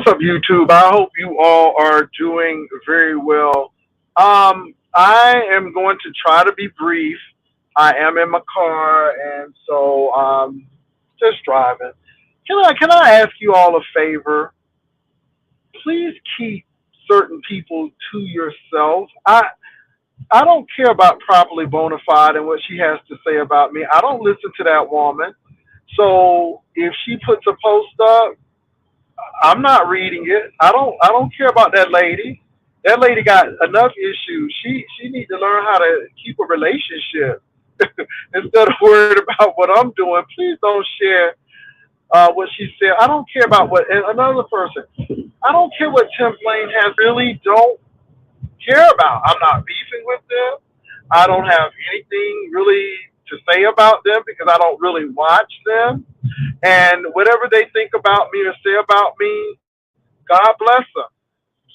up, YouTube? I hope you all are doing very well. I am going to try to be brief. I am in my car, and so just driving. Can I ask you all a favor? Please keep certain people to yourself. I don't care about properly bona fide and what she has to say about me. I don't listen to that woman. So if she puts a post up, I'm not reading it. I don't care about that lady. That lady got enough issues. She needs to learn how to keep a relationship instead of worried about what I'm doing. Please don't share what she said. I don't care about what and another person. I don't care what Tim Blaine has. Really don't care about. I'm not beefing with them. I don't have anything really to say about them because I don't really watch them. And whatever they think about me or say about me, God bless them.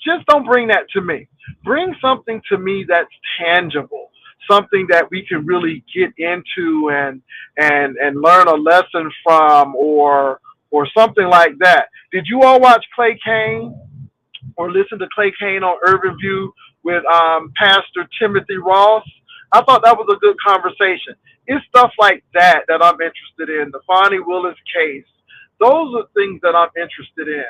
Just don't bring that to me. Bring something to me that's tangible, something that we can really get into and learn a lesson from, or something like that. Did you all watch Clay Kane or listen to Clay Kane on Urban View with Pastor Timothy Ross? I thought that was a good conversation. It's stuff like that that I'm interested in. The Fonnie Willis case. Those are things that I'm interested in.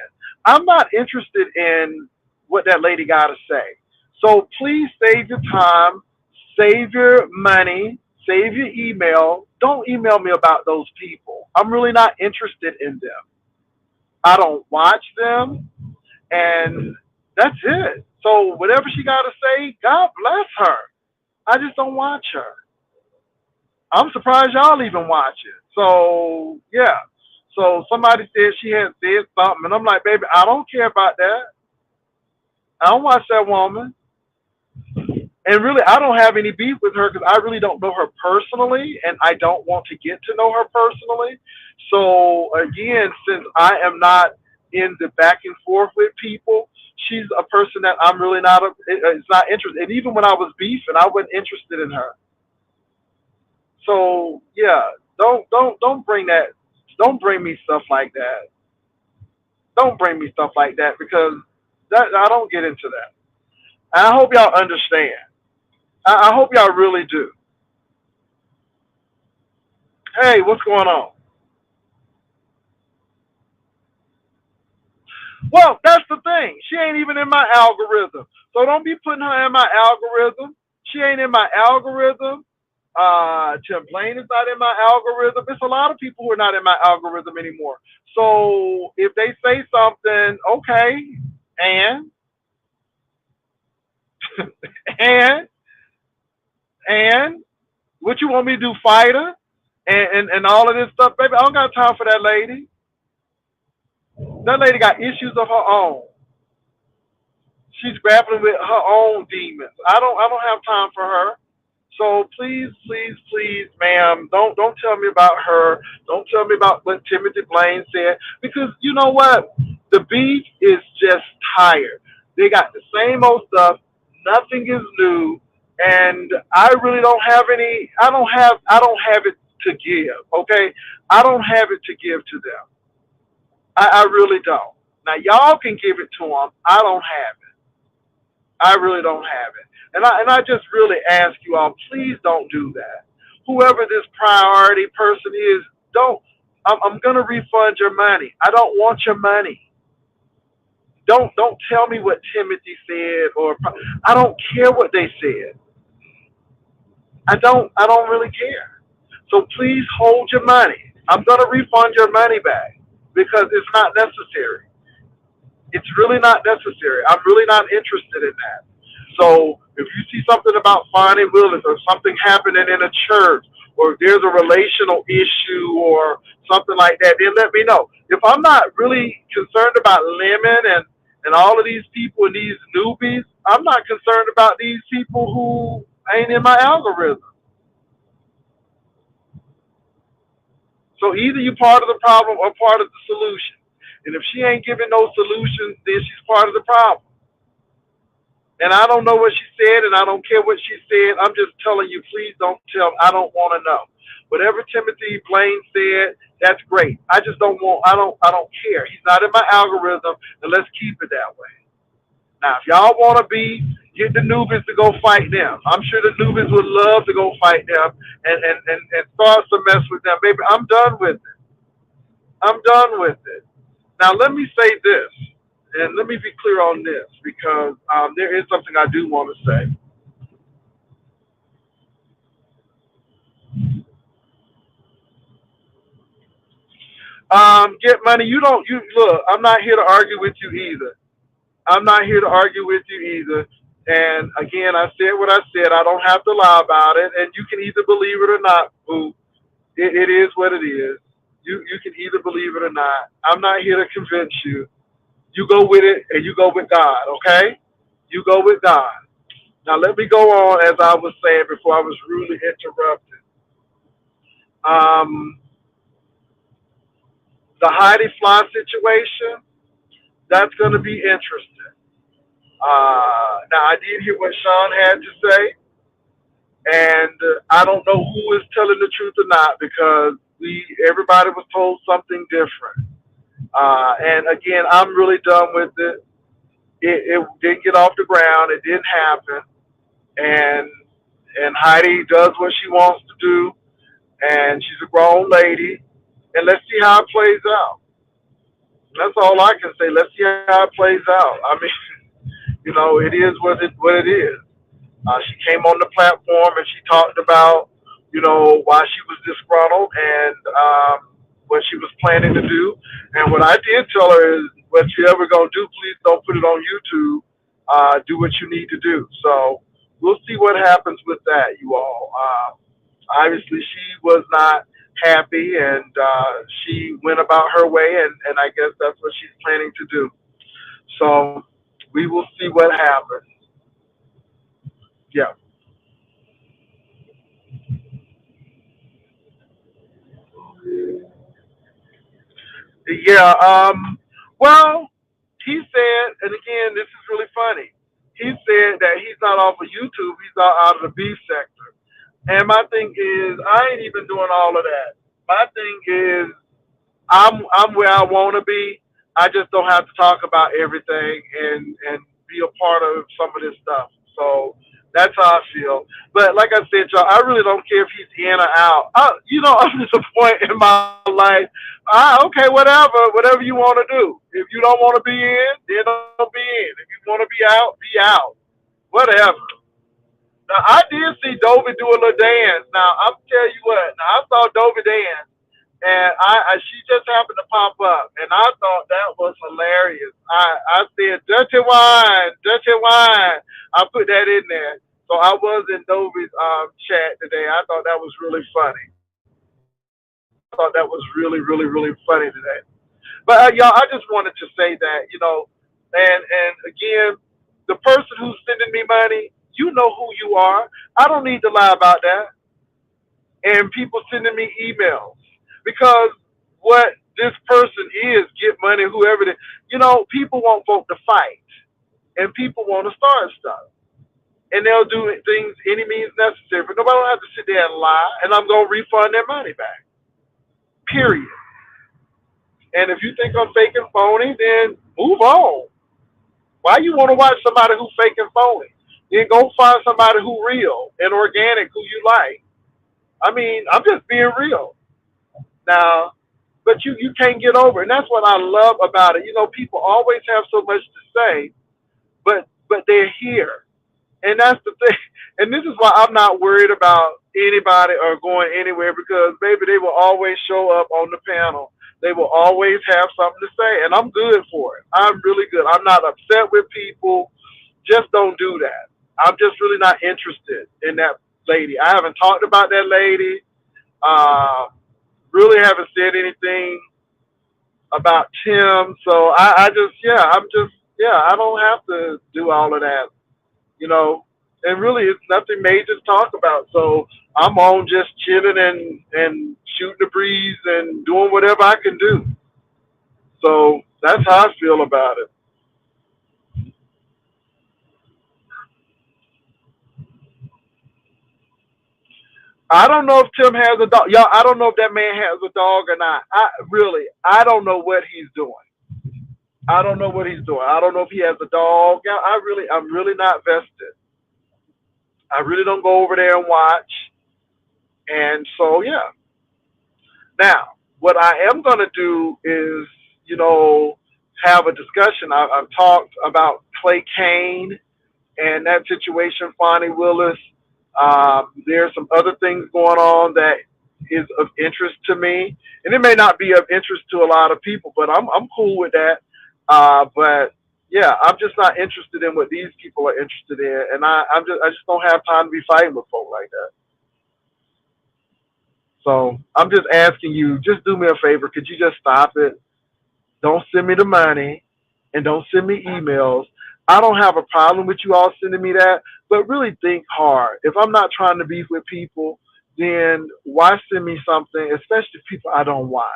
I'm not interested in what that lady got to say. So please save your time, save your money, save your email. Don't email me about those people. I'm really not interested in them. I don't watch them, and that's it. So whatever she got to say, God bless her. I just don't watch her. I'm surprised y'all even watch it. So yeah. So somebody said she had said something, and I'm like, baby, I don't care about that. I don't watch that woman. And really, I don't have any beef with her because I really don't know her personally, and I don't want to get to know her personally. So again, since I am not in the back and forth with people, she's a person that I'm really not. It's not interested. And even when I was beefing, I wasn't interested in her. So yeah, don't bring that. Don't bring me stuff like that. Don't bring me stuff like that because that I don't get into that. And I hope y'all understand. I hope y'all really do. Hey, what's going on? Well, that's the thing. She ain't even in my algorithm. So don't be putting her in my algorithm. She ain't in my algorithm. Tim Blaine is not in my algorithm. It's a lot of people who are not in my algorithm anymore. So if they say something, okay, and and and what you want me to do, fight her and all of this stuff, baby? I don't got time for that lady. That lady got issues of her own. She's grappling with her own demons. I don't have time for her. So please, please, please, ma'am, don't tell me about her. Don't tell me about what Timothy Blaine said because you know what? The beef is just tired. They got the same old stuff. Nothing is new, and I really don't have any. I don't have it to give. Okay, I don't have it to give to them. I really don't. Now y'all can give it to them. I don't have it. I really don't have it. And I just really ask you all, please don't do that. Whoever this priority person is, don't. I'm gonna refund your money. I don't want your money. Don't tell me what Timothy said or I don't care what they said. I don't really care. So please hold your money. I'm gonna refund your money back because it's not necessary. It's really not necessary. I'm really not interested in that. So if you see something about Fonnie Willis or something happening in a church or if there's a relational issue or something like that, then let me know. If I'm not really concerned about Lemon and all of these people and these newbies, I'm not concerned about these people who ain't in my algorithm. So either you're part of the problem or part of the solution. And if she ain't giving no solutions, then she's part of the problem. And I don't know what she said, and I don't care what she said. I'm just telling you, please don't tell. I don't want to know. Whatever Timothy Blaine said, that's great. I just don't want. I don't care. He's not in my algorithm, and let's keep it that way. Now, if y'all want to be, get the Nubians to go fight them. I'm sure the Nubians would love to go fight them and start some mess with them. Baby, I'm done with it. I'm done with it. Now, let me say this, and let me be clear on this, because there is something I do want to say. Get money. You don't. You look. I'm not here to argue with you either. I'm not here to argue with you either. And again, I said what I said. I don't have to lie about it, and you can either believe it or not. Boo. It is what it is. You can either believe it or not. I'm not here to convince you. You go with it, and you go with God. Okay? You go with God. Now let me go on as I was saying before I was rudely interrupted. Um, the Heidi Fly situation, that's going to be interesting. Now I did hear what Sean had to say, and I don't know who is telling the truth or not, because we everybody was told something different. And again, I'm really done with it. It didn't get off the ground. It didn't happen. And Heidi does what she wants to do, and she's a grown lady. And let's see how it plays out. That's all I can say. Let's see how it plays out. I mean, it is what it is. She came on the platform and she talked about, why she was disgruntled and what she was planning to do. And what I did tell her is, what you ever gonna do, please don't put it on YouTube. Do what you need to do. So we'll see what happens with that, you all. Obviously, she was not happy, and she went about her way, and I guess that's what she's planning to do. So we will see what happens. Yeah. Yeah. Well, he said, and again, this is really funny. He said that he's not off of YouTube. He's out of the beef sector. And my thing is, I ain't even doing all of that. My thing is, I'm where I want to be. I just don't have to talk about everything and be a part of some of this stuff. So that's how I feel. But like I said, y'all, I really don't care if he's in or out. I'm just a point in my life. Okay, whatever you want to do. If you don't want to be in, then don't be in. If you want to be out, be out. Whatever. Now I did see Dovey do a little dance. Now I'm tell you what. Now I saw Dovey dance, and she just happened to pop up, and I thought that was hilarious. I said dirty wine, dirty wine. I put that in there. So I was in Dovey's chat today. I thought that was really funny. I thought that was really, really, really funny today. But y'all, I just wanted to say that, and again, the person who's sending me money, you know who you are. I don't need to lie about that. And people sending me emails, because what this person is, get money, whoever it is. People want folk to fight, and people want to start stuff, and they'll do things any means necessary. But nobody don't have to sit there and lie, and I'm gonna refund their money back. Period. And if you think I'm fake and phony, then move on. Why you want to watch somebody who fake and phony? Then go find somebody who real and organic, who you like. I mean, I'm just being real now. But you can't get over it. And that's what I love about it. People always have so much to say, but they're here. And that's the thing. And this is why I'm not worried about anybody or going anywhere, because baby, they will always show up on the panel. They will always have something to say, and I'm good for it. I'm really good. I'm not upset with people. Just don't do that. I'm just really not interested in that lady. I haven't talked about that lady. Uh, really haven't said anything about Tim. So I just, yeah, I'm just, yeah, I don't have to do all of that, you know. And really, it's nothing major to talk about. So I'm on just chilling and shooting the breeze and doing whatever I can do. So that's how I feel about it. I don't know if Tim has a dog. Y'all, I don't know if that man has a dog or not. I don't know what he's doing. I don't know what he's doing. I don't know if he has a dog. Yeah, I'm really not vested. I really don't go over there and watch. And so, yeah. Now, what I am going to do is, you know, have a discussion. I've talked about Klay Kane and that situation, Fonnie Willis. There's some other things going on that is of interest to me, and it may not be of interest to a lot of people, but I'm cool with that. But yeah, I'm just not interested in what these people are interested in, and I just don't have time to be fighting with folk like that. So I'm just asking you, just do me a favor. Could you just stop it? Don't send me the money and don't send me emails. I don't have a problem with you all sending me that, but really think hard. If I'm not trying to beef with people, then why send me something, especially people I don't watch?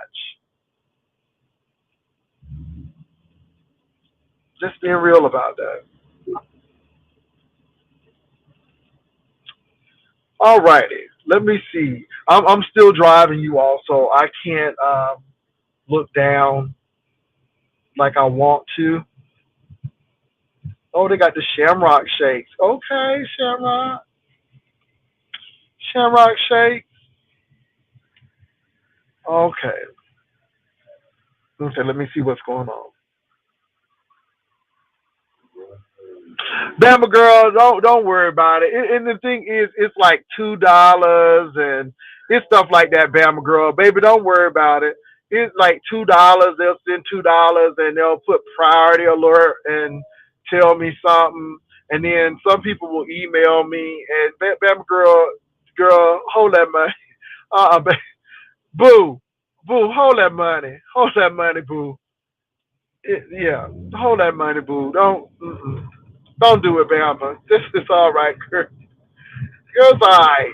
Just being real about that. All righty. Let me see. I'm still driving you all, so I can't look down like I want to. Oh, they got the Shamrock Shakes. Okay, Shamrock Shake. Okay. Okay, let me see what's going on. Bama girl, don't worry about it. And the thing is, it's like $2 and it's stuff like that. Bama girl, baby, don't worry about it. It's like $2. They'll send $2 and they'll put priority alert and tell me something. And then some people will email me and Bama girl, hold that money. Boo, boo, hold that money, boo. Yeah, hold that money, boo. Don't do it, Bama. This is all right, girl. It's all right.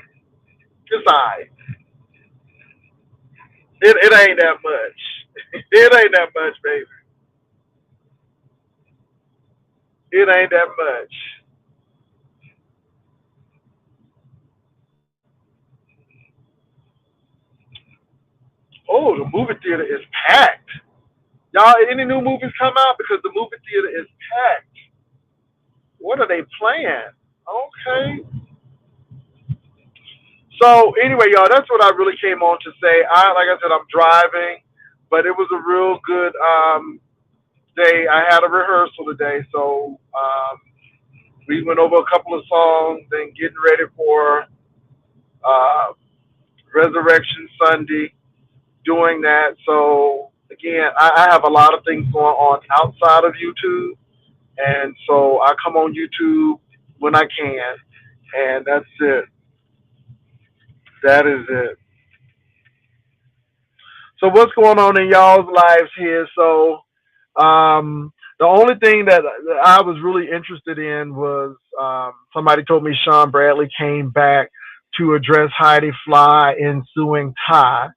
It's all right. It ain't that much. It ain't that much, baby. It ain't that much. Oh, the movie theater is packed. Y'all, any new movies come out? Because the movie theater is packed. What are they playing? Okay. So anyway, y'all, that's what I really came on to say. Like I said, I'm driving, but it was a real good day. I had a rehearsal today, so we went over a couple of songs and getting ready for uh, Resurrection Sunday, doing that. So again, I have a lot of things going on outside of YouTube, and so I come on YouTube when I can, and that's it. That is it. So what's going on in y'all's lives here? So the only thing that I was really interested in was somebody told me Sean Bradley came back to address Heidi Fly in suing Ty,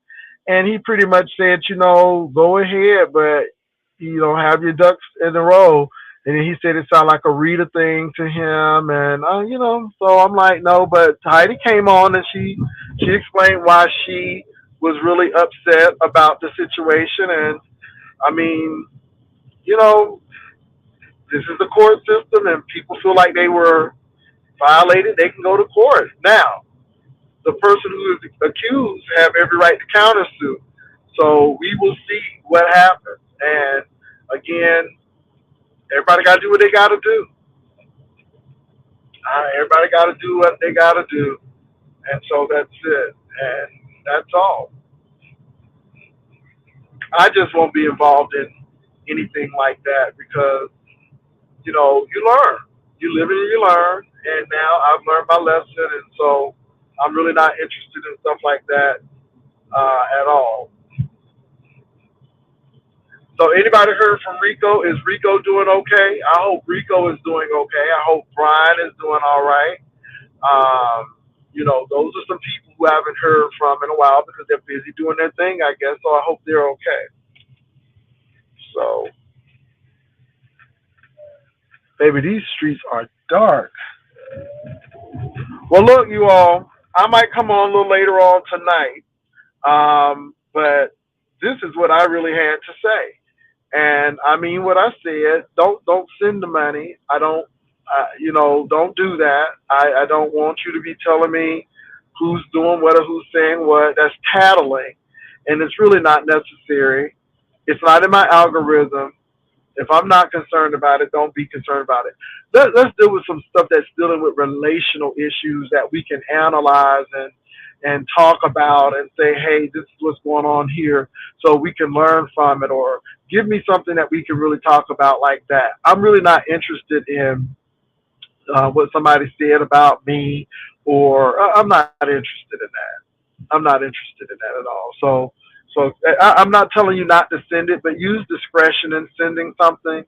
and he pretty much said, go ahead, but have your ducks in a row. And then he said it sounded like a Rita thing to him, and so I'm like, no. But Heidi came on and she explained why she was really upset about the situation, and I mean, you know, this is the court system, and people feel like they were violated. They can go to court. Now, the person who is accused have every right to countersue. So we will see what happens. And again, everybody got to do what they got to do. Everybody got to do what they got to do, and so that's it. And that's all. I just won't be involved in anything like that because you learn. You live and you learn. And now I've learned my lesson, and so I'm really not interested in stuff like that at all. So anybody heard from Rico? Is Rico doing okay? I hope Rico is doing okay. I hope Brian is doing all right. Those are some people who I haven't heard from in a while because they're busy doing their thing, I guess. So I hope they're okay. So, baby, these streets are dark. Well, look, you all. I might come on a little later on tonight. But this is what I really had to say. And I mean what I said. Don't send the money. I don't. Don't do that. I don't want you to be telling me who's doing what or who's saying what. That's tattling, and it's really not necessary. It's not in my algorithm. If I'm not concerned about it, don't be concerned about it. Let's deal with some stuff that's dealing with relational issues that we can analyze and talk about and say, hey, this is what's going on here, so we can learn from it, or give me something that we can really talk about like that. I'm really not interested in what somebody said about me, or I'm not interested in that. I'm not interested in that at all. I'm not telling you not to send it, but use discretion in sending something,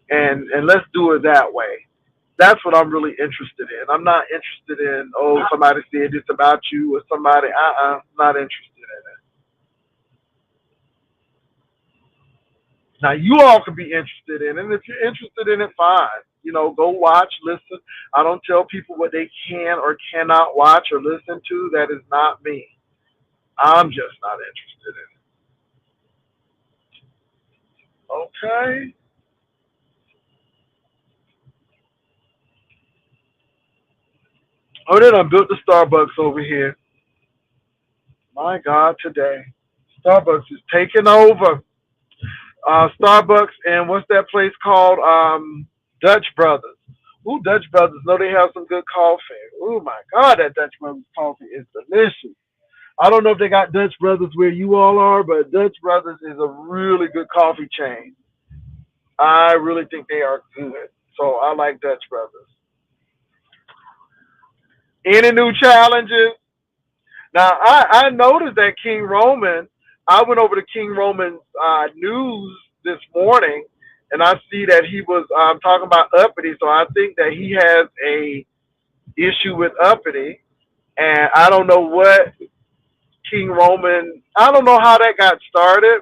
and let's do it that way. That's what I'm really interested in. I'm not interested in, oh, somebody said this about you, or somebody. Not interested in it. Now you all can be interested in it, and if you're interested in it, fine. Go watch, listen. I don't tell people what they can or cannot watch or listen to. That is not me. I'm just not interested in it. Okay. Oh, then I built the Starbucks over here. My God, today. Starbucks is taking over. Starbucks and what's that place called? Dutch Brothers. Ooh, Dutch Brothers. Know they have some good coffee. Oh my God, that Dutch Brothers coffee is delicious. I don't know if they got Dutch Brothers where you all are, but Dutch Brothers is a really good coffee chain. I really think they are good. So I like Dutch Brothers. Any new challenges? Now I noticed that King Roman. I went over to King Roman's news this morning, and I see that he was talking about uppity. So I think that he has a issue with uppity, and I don't know what King Roman. I don't know how that got started,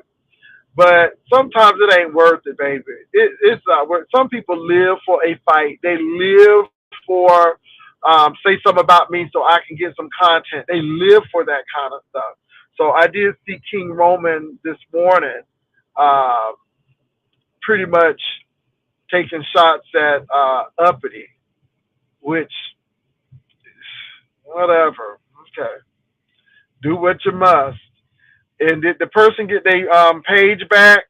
but sometimes it ain't worth it, baby. It's not worth. Some people live for a fight. They live for say something about me so I can get some content. They live for that kind of stuff. So I did see King Roman this morning, uh, pretty much taking shots at uppity, which whatever. Okay, do what you must. And did the person get their page back?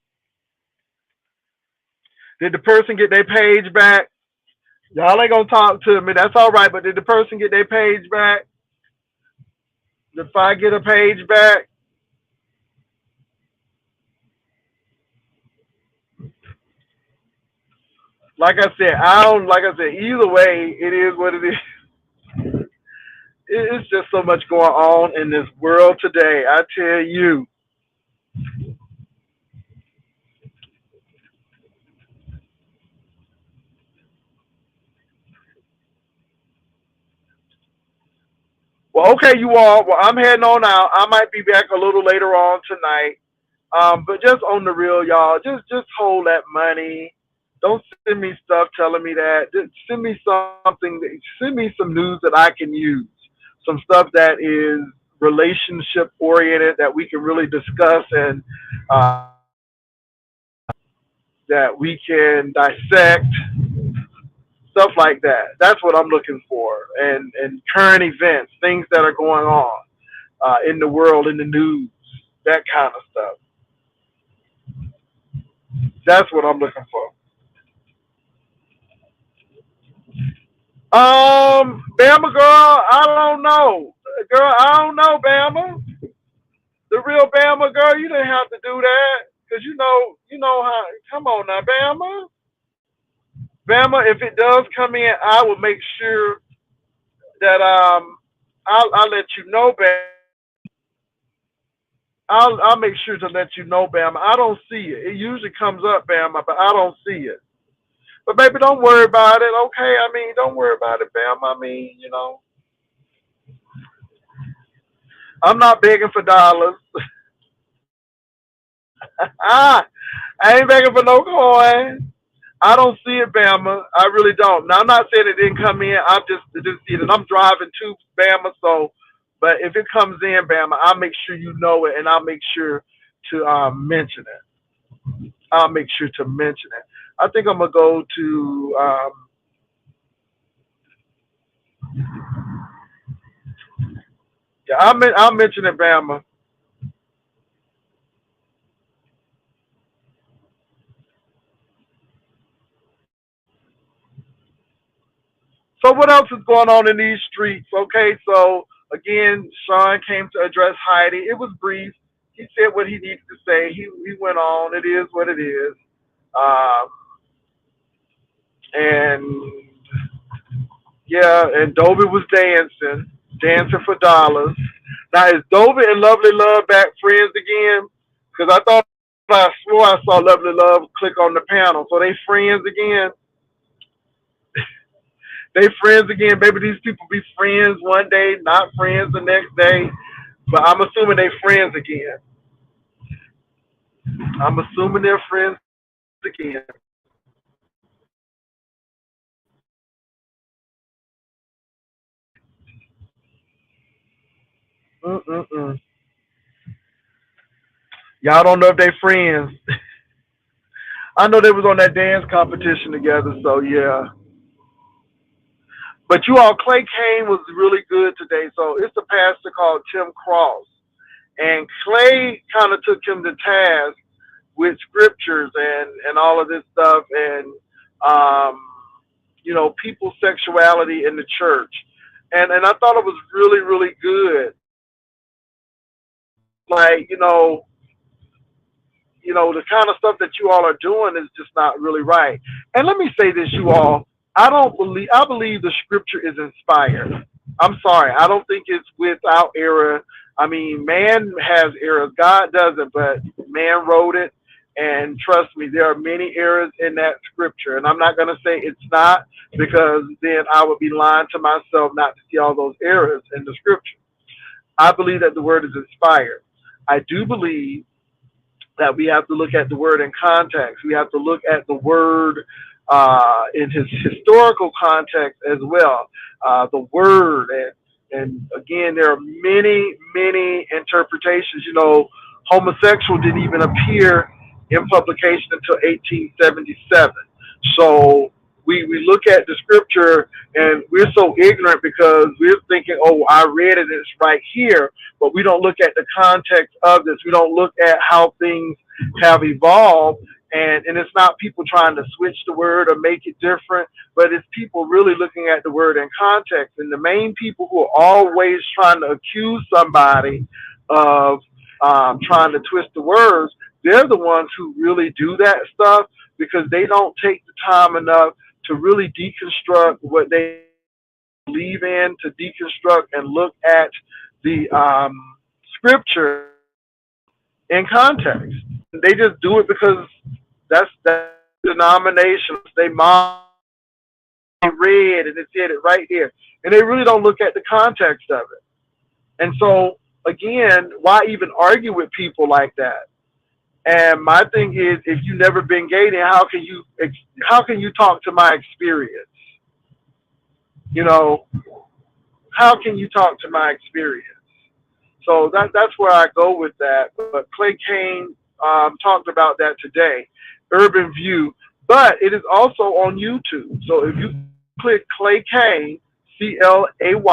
Did the person get their page back? Y'all ain't gonna talk to me. That's all right. But did the person get their page back? If I get a page back, like I said, I don't. Like I said, either way, it is what it is. It's just so much going on in this world today. I tell you. Well, okay, you all. Well, I'm heading on out. I might be back a little later on tonight. But just on the real, y'all, just hold that money. Don't send me stuff telling me that. Just send me something. Send me some news that I can use. Some stuff that is relationship oriented that we can really discuss, and uh, that we can dissect, stuff like that. That's what I'm looking for, and current events, things that are going on in the world, in the news, that kind of stuff. That's what I'm looking for. Bama girl, I don't know. Girl, I don't know, Bama. The real Bama girl, you didn't have to do that. Cause you know how. Come on now, Bama. Bama, if it does come in, I will make sure that I'll let you know, Bama. I'll make sure to let you know, Bama. I don't see it. It usually comes up, Bama, but I don't see it. But baby, don't worry about it. Okay, I mean, don't worry about it, Bama. I mean, I'm not begging for dollars. I ain't begging for no coin. I don't see it, Bama. I really don't. Now I'm not saying it didn't come in. I'm just didn't see it. And I'm driving to Bama, so but if it comes in, Bama, I'll make sure you know it, and I'll make sure to mention it. I'll make sure to mention it. I think I'm gonna go to yeah. I'll mention it, Bama. So what else is going on in these streets? Okay, so again, Sean came to address Heidi. It was brief. He said what he needed to say. He went on. It is what it is. Um, and yeah, and Dobie was dancing for dollars. Now is Dobie and Lovely Love back friends again? Because I swore I saw Lovely Love click on the panel. So they friends again. They friends again. Maybe these people be friends one day, not friends the next day. But I'm assuming they friends again. I'm assuming they're friends again. Mm-mm-mm. Y'all don't know if they friends. I know they was on that dance competition together, so yeah. But you all, Klay Kane was really good today. So it's a pastor called Tim Cross, and Clay kind of took him to task with scriptures and all of this stuff, and um, people's sexuality in the church, and I thought it was really really good. Like the kind of stuff that you all are doing is just not really right. And let me say this, you all, I believe the scripture is inspired. I'm sorry, I don't think it's without error. I mean, man has errors, God doesn't, but man wrote it. And trust me, there are many errors in that scripture. And I'm not going to say it's not, because then I would be lying to myself not to see all those errors in the scripture. I believe that the word is inspired. I do believe that we have to look at the word in context. We have to look at the word in his historical context as well. The word, and again, there are many, many interpretations. Homosexual didn't even appear in publication until 1877. So we look at the scripture and we're so ignorant because we're thinking, oh, I read it, it's right here, but we don't look at the context of this. We don't look at how things have evolved. And it's not people trying to switch the word or make it different, but it's people really looking at the word in context. And the main people who are always trying to accuse somebody of trying to twist the words, they're the ones who really do that stuff because they don't take the time enough to really deconstruct what they believe in, to deconstruct and look at the scripture in context. They just do it because that's denomination. They mom read and it said it right here, and they really don't look at the context of it. And so again, why even argue with people like that? And my thing is, if you've never been gay, then how can you talk to my experience? You know, how can you talk to my experience? So that's where I go with that. But Klay Kane talked about that today, Urban View. But it is also on YouTube. So if you click Klay Kane, Claycane,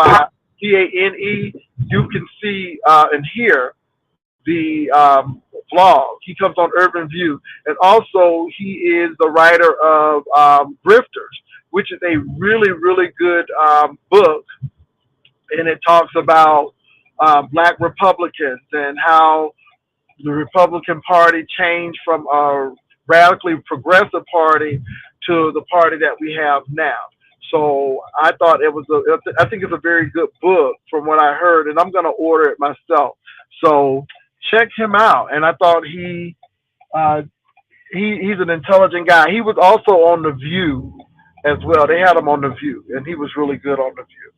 you can see and hear the vlog. He comes on Urban View. And also, he is the writer of Grifters, which is a really, really good book. And it talks about black Republicans and how the Republican Party changed from a radically progressive party to the party that we have now. So I thought I think it's a very good book from what I heard, and I'm going to order it myself. So check him out. And I thought uh, he's an intelligent guy. He was also on The View as well. They had him on The View, and he was really good on The View.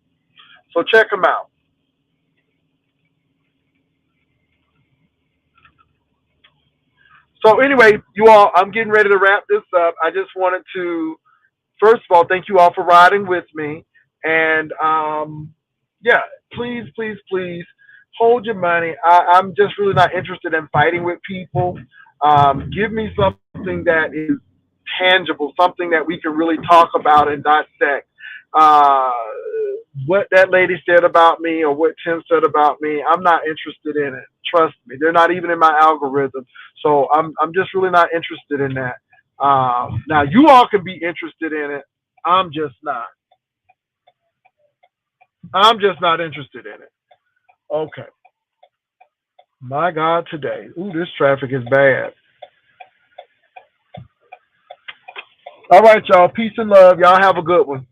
So check him out. So anyway, you all, I'm getting ready to wrap this up. I just wanted to, first of all, thank you all for riding with me. And yeah, please, please, please hold your money. I'm just really not interested in fighting with people. Give me something that is tangible, something that we can really talk about and dissect. Uh, what that lady said about me or what Tim said about me, I'm not interested in it. Trust me, they're not even in my algorithm. So I'm just really not interested in that. Now you all can be interested in it. I'm just not. I'm just not interested in it. Okay. My God, today. Ooh, this traffic is bad. All right, y'all. Peace and love. Y'all have a good one.